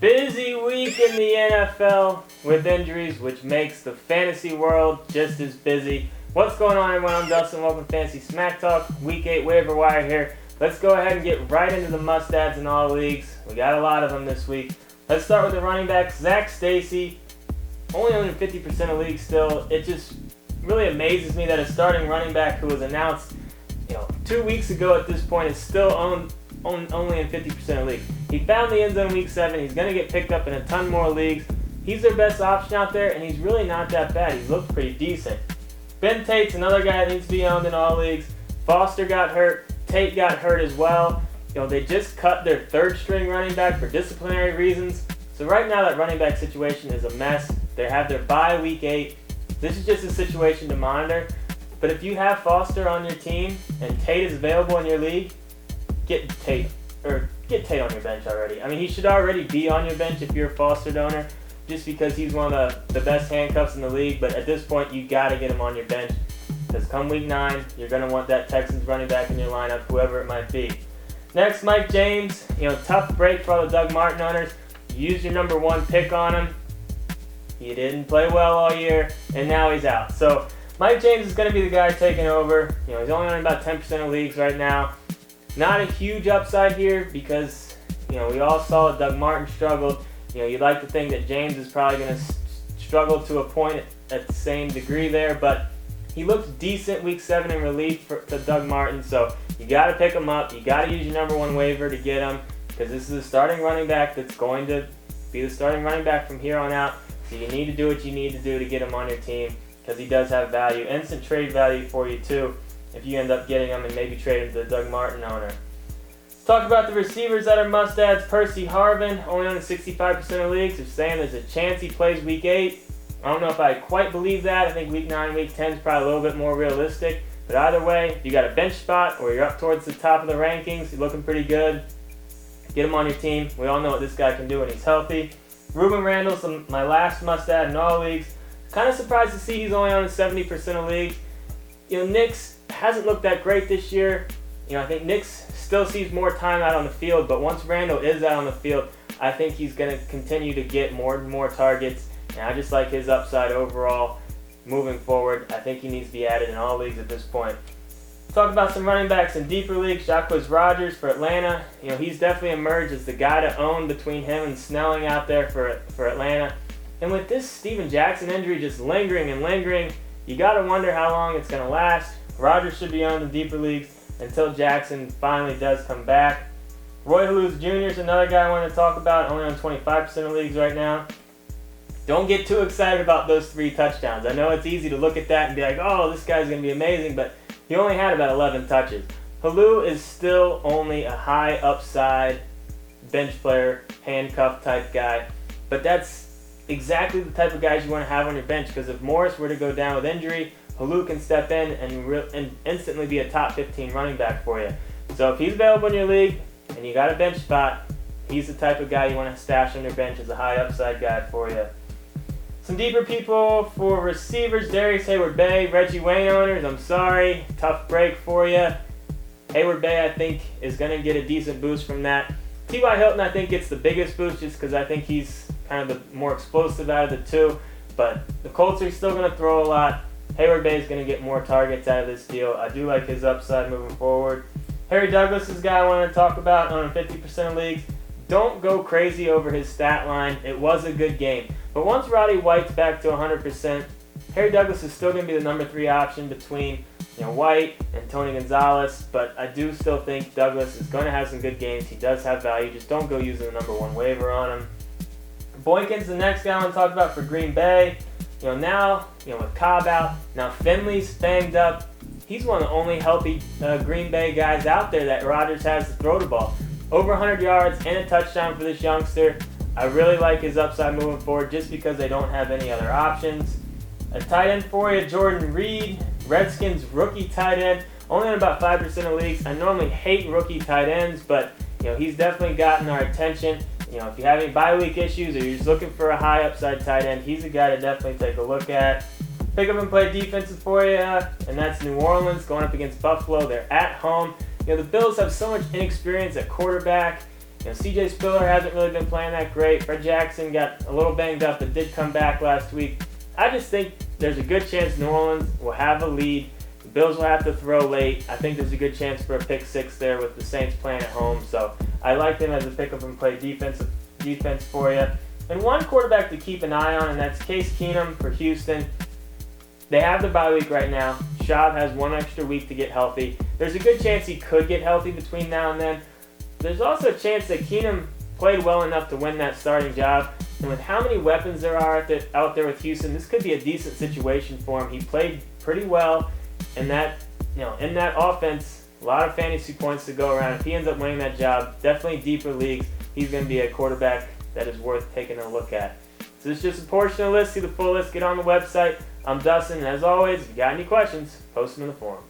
Busy week in the NFL with injuries, which makes the fantasy world just as busy. What's going on, everyone? I'm Dustin. Welcome to Fantasy Smack Talk. Week 8 waiver wire here. Let's go ahead and get right into the must-adds in all leagues. We got a lot of them this week. Let's start with the running back, Zach Stacy. Only owned in 50% of leagues still. It just really amazes me that a starting running back who was announced 2 weeks ago at this point is still owned only in 50% of leagues. He found the end zone week 7. He's going to get picked up in a ton more leagues. He's their best option out there, and he's really not that bad. He's looked pretty decent. Ben Tate's another guy that needs to be owned in all leagues. Foster got hurt. Tate got hurt as well. They just cut their third string running back for disciplinary reasons. So right now that running back situation is a mess. They have their bye week 8. This is just a situation to monitor. But if you have Foster on your team and Tate is available in your league, get Tate on your bench already. I mean, he should already be on your bench if you're a Foster donor, just because he's one of the best handcuffs in the league. But at this point, you got to get him on your bench, because come week 9, you're going to want that Texans running back in your lineup, whoever it might be. Next, Mike James. Tough break for all the Doug Martin owners. You used your number 1 pick on him. He didn't play well all year, and now he's out. So Mike James is going to be the guy taking over. He's only on about 10% of leagues right now. Not a huge upside here because, we all saw Doug Martin struggled. You'd like to think that James is probably going to struggle to a point at the same degree there, but he looked decent week 7 in relief to Doug Martin, so you got to pick him up. You got to use your number 1 waiver to get him, because this is a starting running back that's going to be the starting running back from here on out. So you need to do what you need to do to get him on your team, because he does have value, instant trade value for you too, if you end up getting him and maybe trade him to the Doug Martin owner. Let's talk about the receivers that are must-adds. Percy Harvin, only on 65% of leagues. They're saying there's a chance he plays week 8. I don't know if I quite believe that. I think week 9, week 10 is probably a little bit more realistic. But either way, if you got a bench spot or you're up towards the top of the rankings, you're looking pretty good, get him on your team. We all know what this guy can do when he's healthy. Ruben Randall's my last must-add in all leagues. Kind of surprised to see he's only on 70% of leagues. Nix hasn't looked that great this year. I think Nix still sees more time out on the field, but once Randall is out on the field, I think he's going to continue to get more and more targets, and I just like his upside overall moving forward. I think he needs to be added in all leagues at this point. Talk about some running backs in deeper leagues. Jacquizz Rodgers for Atlanta. He's definitely emerged as the guy to own between him and Snelling out there for Atlanta. And with this Steven Jackson injury just lingering, you got to wonder how long it's going to last. Rodgers should be owned in deeper leagues until Jackson finally does come back. Roy Haluz Jr. is another guy I want to talk about, only on 25% of leagues right now. Don't get too excited about those 3 touchdowns. I know it's easy to look at that and be like, oh, this guy's going to be amazing, but he only had about 11 touches. Halou is still only a high upside bench player, handcuff type guy, but that's exactly the type of guys you want to have on your bench, because if Morris were to go down with injury, Halou can step in and instantly be a top 15 running back for you. So if he's available in your league and you got a bench spot, he's the type of guy you want to stash on your bench as a high upside guy for you. Some deeper people for receivers: Darius Hayward-Bay, Reggie Wayne owners. I'm sorry, tough break for you. Hayward-Bay, I think, is going to get a decent boost from that. T.Y. Hilton, I think, gets the biggest boost just because I think he's kind of the more explosive out of the two. But the Colts are still going to throw a lot. Hayward-Bay is going to get more targets out of this deal. I do like his upside moving forward. Harry Douglas is a guy I want to talk about on 50% of leagues. Don't go crazy over his stat line. It was a good game. But once Roddy White's back to 100%, Harry Douglas is still going to be the number 3 option between White and Tony Gonzalez. But I do still think Douglas is going to have some good games. He does have value. Just don't go using the number 1 waiver on him. Boykin's the next guy I want to talk about for Green Bay. Now, with Cobb out, now Finley's banged up. He's one of the only healthy Green Bay guys out there that Rodgers has to throw the ball. Over 100 yards and a touchdown for this youngster. I really like his upside moving forward just because they don't have any other options. A tight end for you, Jordan Reed, Redskins rookie tight end, only on about 5% of leagues. I normally hate rookie tight ends, but he's definitely gotten our attention. If you have any bye week issues or you're just looking for a high upside tight end, he's a guy to definitely take a look at. Pick up and play defensive for you, and that's New Orleans going up against Buffalo. They're at home. The Bills have so much inexperience at quarterback, CJ Spiller hasn't really been playing that great. Fred Jackson got a little banged up but did come back last week. I just think there's a good chance New Orleans will have a lead. The Bills will have to throw late. I think there's a good chance for a pick six there with the Saints playing at home. So I like them as a pickup and play defense for you. And one quarterback to keep an eye on, and that's Case Keenum for Houston. They have the bye week right now. Schaub has one extra week to get healthy. There's a good chance he could get healthy between now and then. There's also a chance that Keenum played well enough to win that starting job. And with how many weapons there are out there with Houston, this could be a decent situation for him. He played pretty well, and in that offense, a lot of fantasy points to go around. If he ends up winning that job, definitely deeper leagues, he's going to be a quarterback that is worth taking a look at. So this is just a portion of the list. See the full list, get on the website. I'm Dustin, and as always, if you got any questions, post them in the forum.